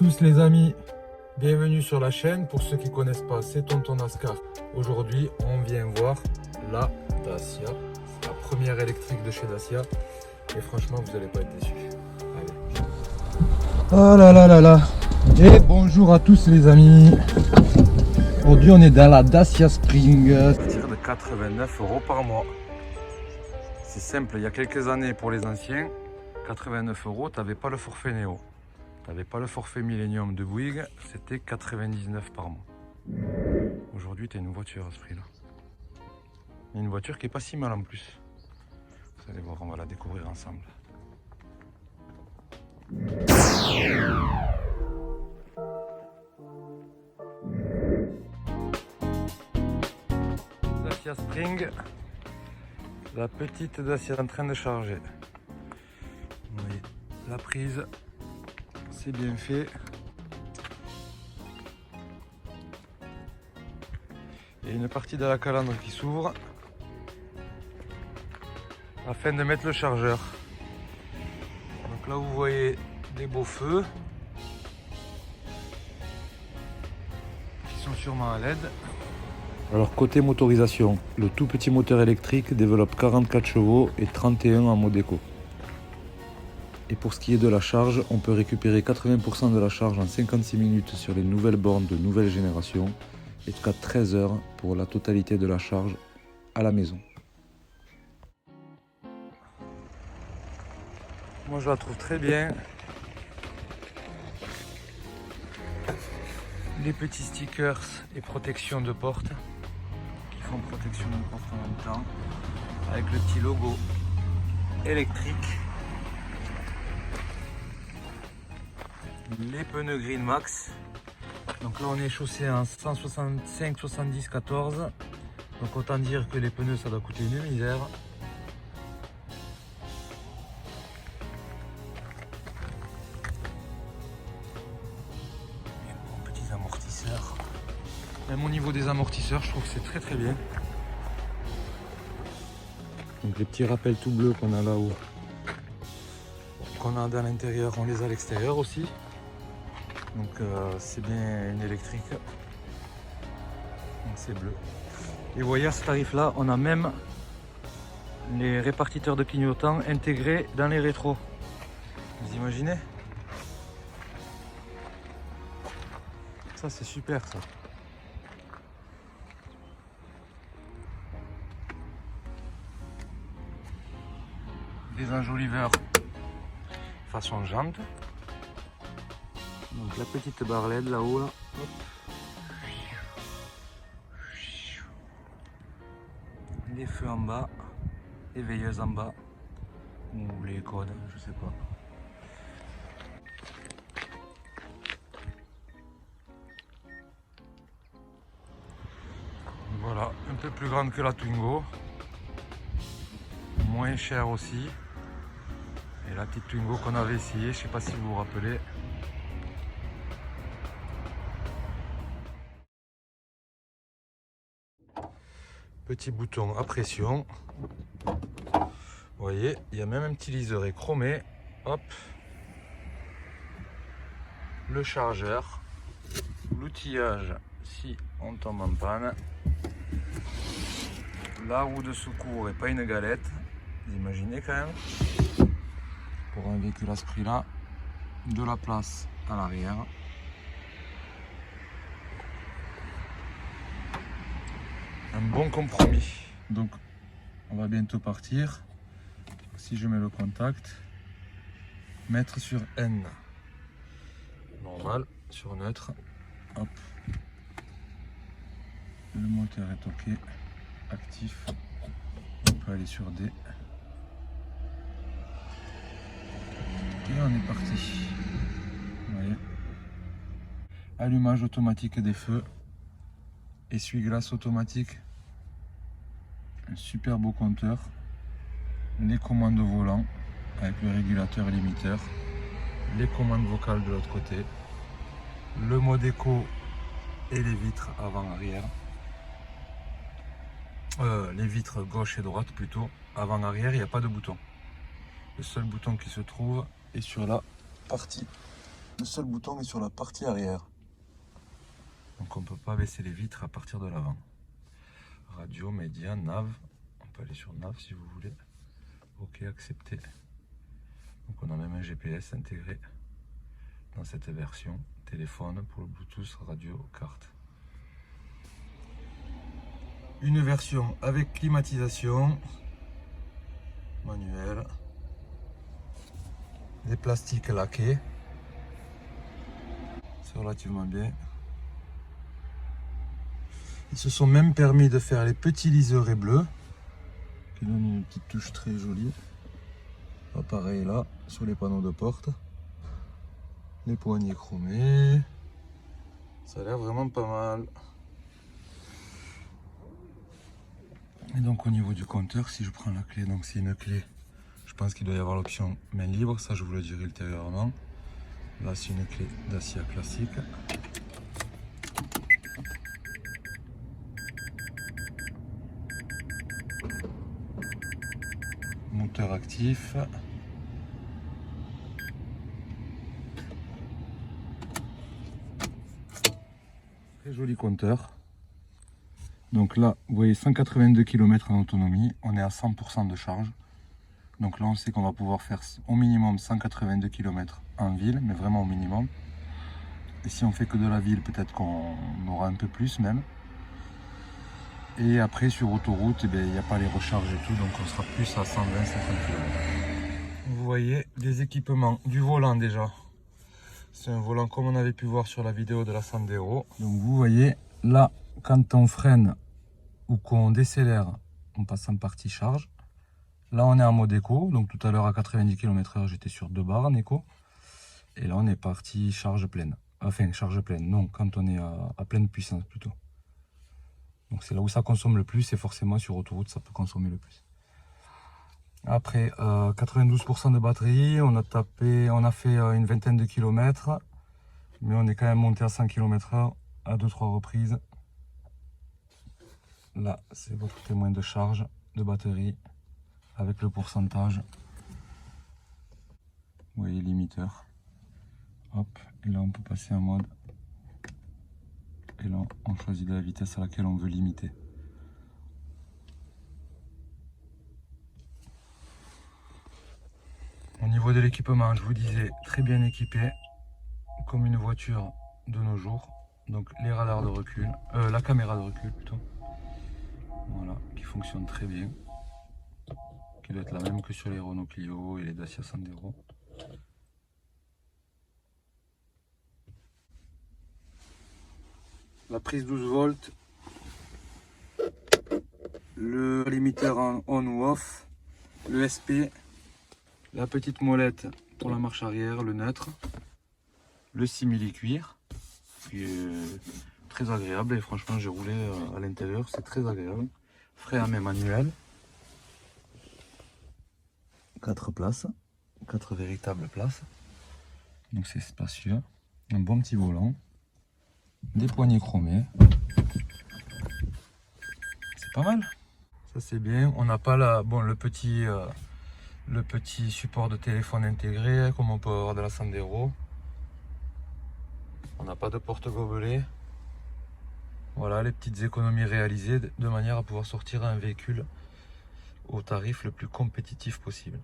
tous les amis, bienvenue sur la chaîne. Pour ceux qui ne connaissent pas, c'est Tonton Nascar. Aujourd'hui, on vient voir la Dacia. C'est la première électrique de chez Dacia. Et franchement, vous n'allez pas être déçus. Allez. Oh là là là là. Et bonjour à tous les amis. Aujourd'hui, on est dans la Dacia Spring. À partir de 89 € par mois. C'est simple, il y a quelques années pour les anciens, 89 €, tu n'avais pas le forfait Néo. Tu n'avais pas le forfait Millennium de Bouygues, c'était 99 par mois. Aujourd'hui, tu as une voiture à ce prix-là. Une voiture qui est pas si mal en plus. Vous allez voir, on va la découvrir ensemble. Dacia Spring, la petite Dacia en train de charger. Vous voyez, la prise, c'est bien fait. Il y a une partie de la calandre qui s'ouvre afin de mettre le chargeur. Donc là vous voyez des beaux feux qui sont sûrement à LED. Alors côté motorisation, le tout petit moteur électrique développe 44 chevaux et 31 en mode éco. Et pour ce qui est de la charge, on peut récupérer 80% de la charge en 56 minutes sur les nouvelles bornes de nouvelle génération et jusqu'à 13 heures pour la totalité de la charge à la maison. Moi je la trouve très bien. Les petits stickers et protection de porte qui font protection de porte en même temps avec le petit logo électrique. Les pneus Green Max. Donc là on est chaussé en 165 70 14. Donc autant dire que les pneus ça doit coûter une misère. Et bon, petits amortisseurs. Même au niveau des amortisseurs, je trouve que c'est très très bien. Donc les petits rappels tout bleus qu'on a là-haut, qu'on a dans l'intérieur, on les a à l'extérieur aussi. Donc c'est bien une électrique. Donc c'est bleu. Et vous voyez à ce tarif là, on a même les répartiteurs de clignotants intégrés dans les rétros. Vous imaginez? Ça c'est super ça. Des enjoliveurs façon jante. Donc la petite barre LED là-haut là. Hop. Les feux en bas, les veilleuses en bas, ou les codes, je sais pas. Voilà, un peu plus grande que la Twingo, moins cher aussi. Et la petite Twingo qu'on avait essayé, je sais pas si vous vous rappelez. Petit bouton à pression. Vous voyez, il y a même un petit liseré chromé. Hop. Le chargeur. L'outillage si on tombe en panne. La roue de secours et pas une galette. Vous imaginez quand même. Pour un véhicule à ce prix-là. De la place à l'arrière. Un bon compromis. Donc on va bientôt partir. Si je mets le contact, mettre sur N, normal, sur neutre, hop, le moteur est ok, actif, on peut aller sur D, et on est parti. Vous voyez, allumage automatique des feux, essuie-glace automatique, un super beau compteur, les commandes au volant avec le régulateur et limiteur, les commandes vocales de l'autre côté, le mode éco et les vitres avant-arrière, les vitres gauche et droite plutôt, avant-arrière il n'y a pas de bouton. Le seul bouton qui se trouve est sur la partie Le seul bouton est sur la partie arrière. Donc on ne peut pas baisser les vitres à partir de l'avant. Radio, média, nav. On peut aller sur nav si vous voulez. Ok, accepter. Donc on a même un GPS intégré dans cette version. Téléphone pour le Bluetooth, radio, carte. Une version avec climatisation manuelle. Des plastiques laqués. C'est relativement bien. Ils se sont même permis de faire les petits liserés bleus qui donnent une petite touche très jolie. Pareil là, sur les panneaux de porte. Les poignées chromées. Ça a l'air vraiment pas mal. Et donc au niveau du compteur, si je prends la clé, donc c'est une clé, je pense qu'il doit y avoir l'option main libre, ça je vous le dirai ultérieurement. Là c'est une clé Dacia classique. Moteur actif. Très joli compteur. Donc là, vous voyez 182 km en autonomie, on est à 100% de charge. Donc là, on sait qu'on va pouvoir faire au minimum 182 km en ville, mais vraiment au minimum. Et si on fait que de la ville, peut-être qu'on aura un peu plus même. Et après, sur autoroute, il n'y a pas les recharges et tout, donc on sera plus à 120-130 km. Vous voyez des équipements, du volant déjà. C'est un volant comme on avait pu voir sur la vidéo de la Sandero. Donc vous voyez, là, quand on freine ou qu'on décélère, on passe en partie charge. Là, on est en mode éco. Donc tout à l'heure, à 90 km/h, j'étais sur 2 barres en éco. Et là, on est parti charge pleine. Enfin, charge pleine, non, quand on est à pleine puissance plutôt. Donc c'est là où ça consomme le plus et forcément sur autoroute, ça peut consommer le plus. Après, 92% de batterie, on a fait une vingtaine de kilomètres. Mais on est quand même monté à 100 km/h à 2-3 reprises. Là, c'est votre témoin de charge de batterie avec le pourcentage. Vous voyez, limiteur. Hop, et là on peut passer en mode. Et là, on choisit la vitesse à laquelle on veut limiter. Au niveau de l'équipement, je vous disais, très bien équipé, comme une voiture de nos jours. Donc les radars de recul, la caméra de recul plutôt. Voilà, qui fonctionne très bien. Qui doit être la même que sur les Renault Clio et les Dacia Sandero. La prise 12 volts. Le limiteur en on ou off. Le SP. La petite molette pour la marche arrière, le neutre. Le simili-cuir. Qui est très agréable et franchement j'ai roulé à l'intérieur, c'est très agréable. Frein à main manuel. 4 places, 4 véritables places. Donc c'est spacieux. Un bon petit volant. Des poignées chromées. C'est pas mal. Ça c'est bien. On n'a pas le petit support de téléphone intégré comme on peut avoir de la Sandero. On n'a pas de porte-gobelet. Voilà les petites économies réalisées de manière à pouvoir sortir un véhicule au tarif le plus compétitif possible.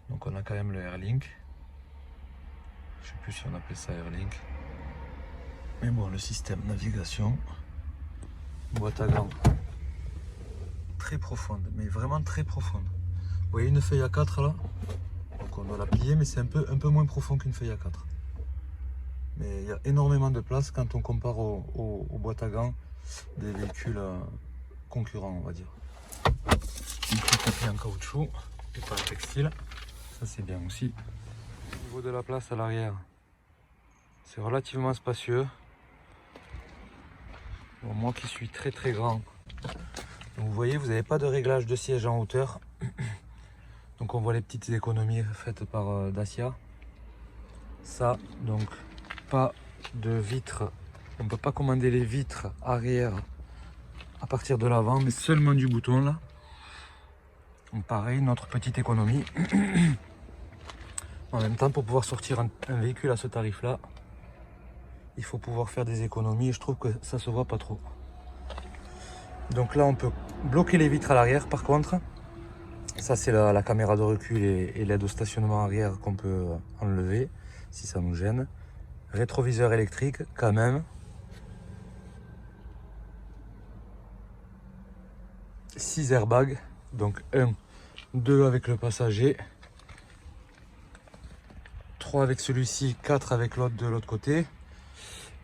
Donc on a quand même le Airlink. Je sais plus si on appelle ça Airlink. Mais bon, le système navigation. Boîte à gants. Très profonde, mais vraiment très profonde. Vous voyez une feuille A4 là? Donc on doit la plier, mais c'est un peu moins profond qu'une feuille A4. Mais il y a énormément de place quand on compare aux boîtes à gants des véhicules concurrents, on va dire. Une petite tapis en caoutchouc et pas en textile, ça c'est bien aussi. Au niveau de la place à l'arrière, c'est relativement spacieux. Bon, moi qui suis très grand, donc vous voyez, vous n'avez pas de réglage de siège en hauteur. Donc on voit les petites économies faites par Dacia. Ça, donc pas de vitres, on ne peut pas commander les vitres arrière à partir de l'avant, mais seulement du bouton là. Donc pareil, notre petite économie. En même temps, pour pouvoir sortir un véhicule à ce tarif-là, il faut pouvoir faire des économies et je trouve que ça se voit pas trop. Donc là, on peut bloquer les vitres à l'arrière par contre. Ça, c'est la caméra de recul et l'aide au stationnement arrière qu'on peut enlever si ça nous gêne. Rétroviseur électrique quand même. 6 airbags, donc 1, 2 avec le passager, 3 avec celui-ci, 4 avec l'autre de l'autre côté.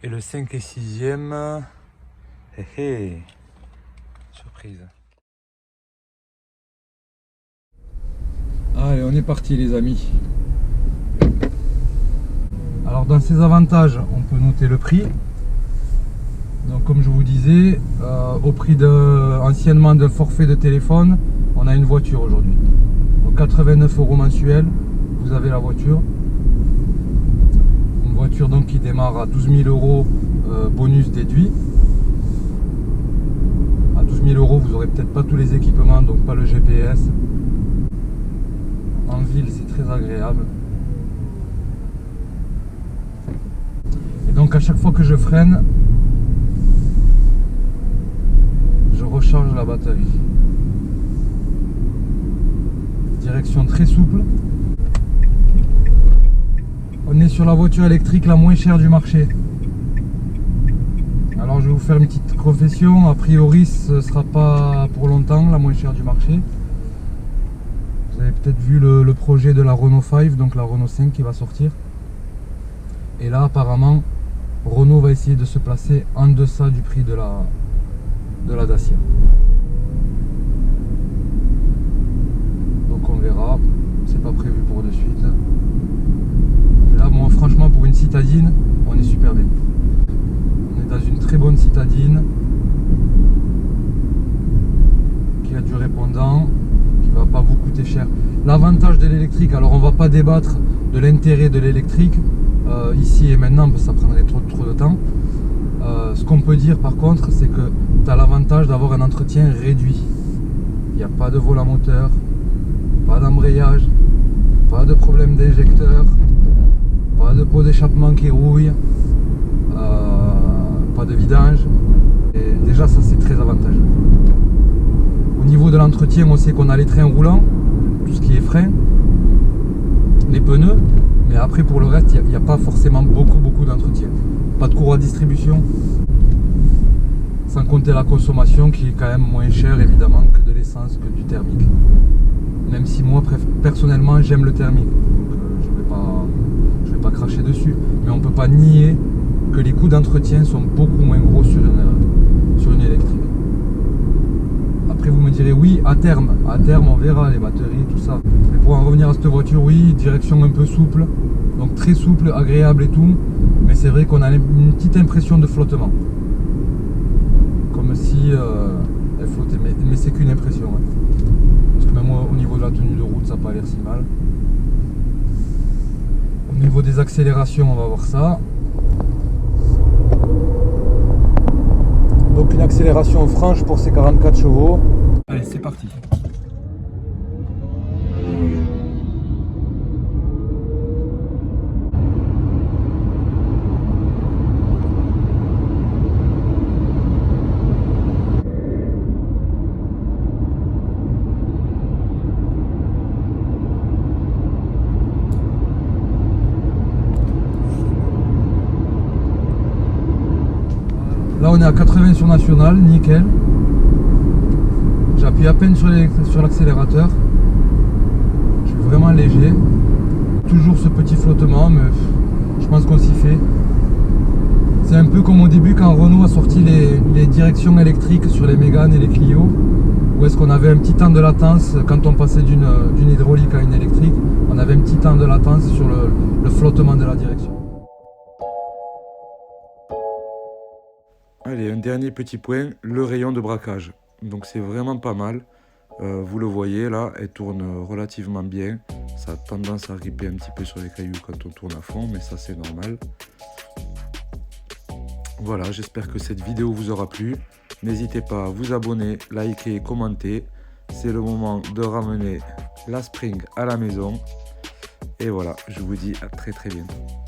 Et le 5 et 6e, surprise. Allez, on est parti les amis. Alors dans ces avantages, on peut noter le prix. Donc comme je vous disais, au prix anciennement d'un forfait de téléphone, on a une voiture aujourd'hui. Donc 89 € mensuels, vous avez la voiture. Une voiture donc qui démarre à 12 000 € bonus déduit. À 12 000 €, vous n'aurez peut-être pas tous les équipements, donc pas le GPS. En ville, c'est très agréable. Et donc à chaque fois que je freine, je recharge la batterie. Direction très souple. On est sur la voiture électrique la moins chère du marché. Alors je vais vous faire une petite confession, a priori ce ne sera pas pour longtemps la moins chère du marché. Vous avez peut-être vu le projet de la Renault 5, donc la Renault 5 qui va sortir. Et là apparemment Renault va essayer de se placer en deçà du prix de la Dacia. Donc on verra, c'est pas prévu pour de suite. Mais là bon, franchement pour une citadine, on est super bien. On est dans une très bonne citadine qui a du répondant, qui va pas vous coûter cher. L'avantage de l'électrique, alors on va pas débattre de l'intérêt de l'électrique ici et maintenant parce que ça prendrait trop de temps. Ce qu'on peut dire par contre, c'est que tu as l'avantage d'avoir un entretien réduit. Il n'y a pas de vol à moteur, pas d'embrayage, pas de problème d'injecteur, pas de pot d'échappement qui rouille, pas de vidange. Et déjà ça c'est très avantageux. Au niveau de l'entretien, on sait qu'on a les trains roulants, tout ce qui est frein, les pneus, mais après pour le reste, il n'y a pas forcément beaucoup d'entretien. Pas de courroie de distribution, sans compter la consommation qui est quand même moins chère évidemment que de l'essence, que du thermique. Même si moi personnellement j'aime le thermique, donc je vais pas cracher dessus, mais on peut pas nier que les coûts d'entretien sont beaucoup moins gros sur une électrique. Après vous me direz oui, à terme on verra les batteries, tout ça. Mais pour en revenir à cette voiture, oui, direction un peu souple, donc très souple, agréable et tout, mais c'est vrai qu'on a une petite impression de flottement. Comme si elle flottait, mais c'est qu'une impression. Hein. Parce que même au niveau de la tenue de route, ça n'a pas l'air si mal. Au niveau des accélérations, on va voir ça. Donc une accélération franche pour ces 44 chevaux. Allez, c'est parti. Là on est à 80 sur national, nickel. J'appuie à peine sur l'accélérateur. Je suis vraiment léger. Toujours ce petit flottement, mais je pense qu'on s'y fait. C'est un peu comme au début quand Renault a sorti les directions électriques sur les Mégane et les Clio. Où est-ce qu'on avait un petit temps de latence quand on passait d'une hydraulique à une électrique. On avait un petit temps de latence sur le flottement de la direction. Allez, un dernier petit point, le rayon de braquage. Donc c'est vraiment pas mal. Vous le voyez là, elle tourne relativement bien. Ça a tendance à gripper un petit peu sur les cailloux quand on tourne à fond, mais ça c'est normal. Voilà, j'espère que cette vidéo vous aura plu. N'hésitez pas à vous abonner, liker, commenter. C'est le moment de ramener la Spring à la maison. Et voilà, je vous dis à très très bientôt.